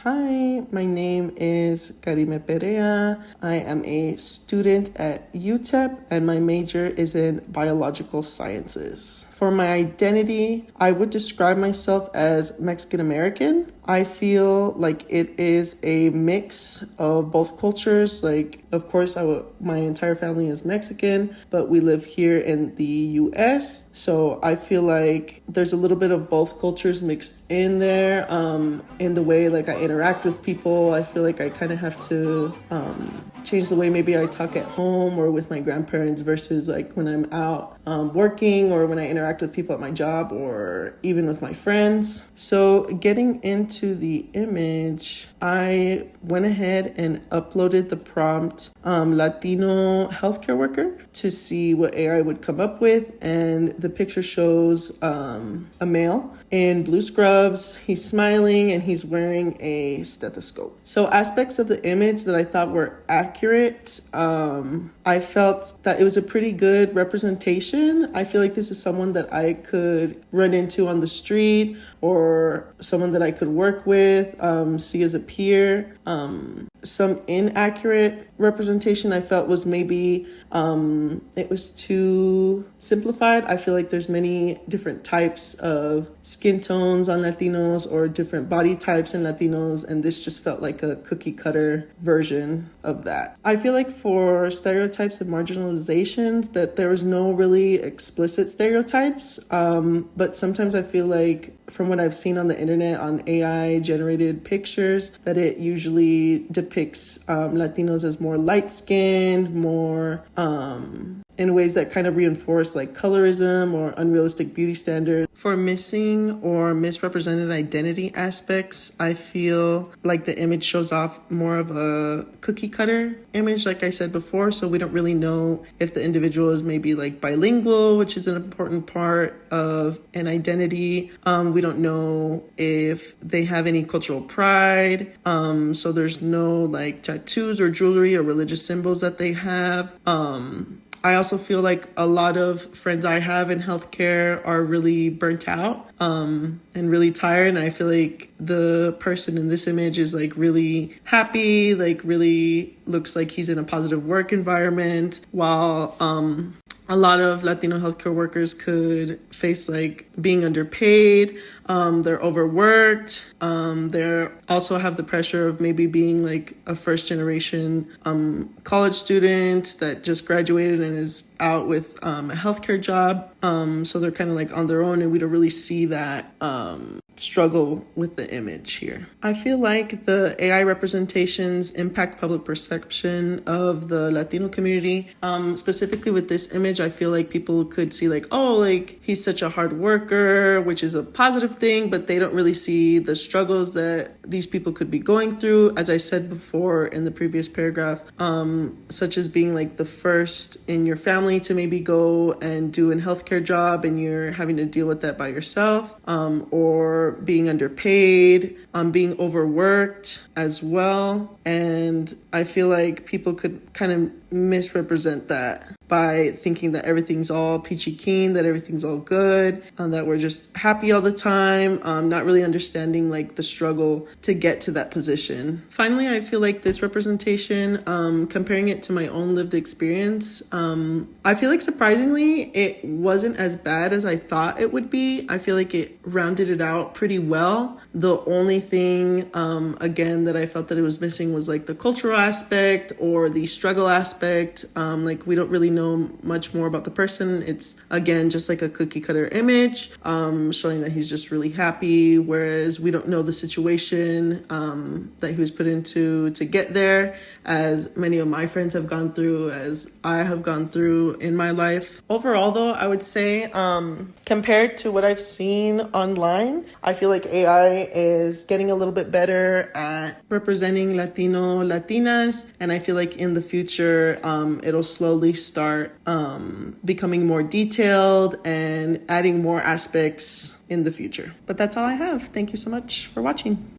Hi, my name is Karime Perea. I am a student at UTEP and my major is in biological sciences. For my identity, I would describe myself as Mexican American. I feel like it is a mix of both cultures. Like, of course, my entire family is Mexican, but we live here in the US. So I feel like there's a little bit of both cultures mixed in there. In the way like I interact with people, I feel like I kind of have to change the way maybe I talk at home or with my grandparents versus like when I'm out working or when I interact with people at my job or even with my friends. So getting into the image, I went ahead and uploaded the prompt Latino healthcare worker to see what AI would come up with, and the picture shows a male in blue scrubs. He's smiling and he's wearing a stethoscope. So aspects of the image that I thought were accurate, I felt that it was a pretty good representation. I feel like this is someone that I could run into on the street or someone that I could work with, see as a peer. Some inaccurate representation I felt was maybe it was too simplified. I feel like there's many different types of skin tones on Latinos or different body types in Latinos, and this just felt like a cookie cutter version of that. I feel like for stereotypes and marginalizations that there was no really explicit stereotypes, but sometimes I feel like from what I've seen on the internet on AI generated pictures that it usually depicts Latinos as more light-skinned, more in ways that kind of reinforce like colorism or unrealistic beauty standards. For missing or misrepresented identity aspects, I feel like the image shows off more of a cookie cutter image, like I said before, so we don't really know if the individual is maybe like bilingual, which is an important part of an identity. We don't know if they have any cultural pride, so there's no like tattoos or jewelry or religious symbols that they have. I also feel like a lot of friends I have in healthcare are really burnt out and really tired. And I feel like the person in this image is like really happy, like really looks like he's in a positive work environment, while a lot of Latino healthcare workers could face like being underpaid, they're overworked, they also have the pressure of maybe being like a first generation college student that just graduated and is out with a healthcare job. So they're kind of like on their own, and we don't really see that struggle with the image here. I feel like the AI representations impact public perception of the Latino community. Specifically with this image, I feel like people could see like, oh, like he's such a hard worker, which is a positive thing, but they don't really see the struggles that these people could be going through. As I said before in the previous paragraph, such as being like the first in your family to maybe go and do a healthcare job and you're having to deal with that by yourself, or being underpaid, being overworked as well. And I feel like people could kind of misrepresent that by thinking that everything's all peachy keen, that everything's all good, that we're just happy all the time, not really understanding like the struggle to get to that position. Finally, I feel like this representation, comparing it to my own lived experience, I feel like surprisingly, it wasn't as bad as I thought it would be. I feel like it rounded it out pretty well. The only thing, again, that I felt that it was missing was like the cultural aspect or the struggle aspect. Like we don't really know much more about the person. It's again just like a cookie cutter image, showing that he's just really happy, whereas we don't know the situation that he was put into to get there, as many of my friends have gone through, as I have gone through in my life. Overall though, I would say compared to what I've seen online, I feel like AI is getting a little bit better at representing Latino, Latinas, and I feel like in the future it'll slowly start becoming more detailed and adding more aspects in the future. But that's all I have. Thank you so much for watching.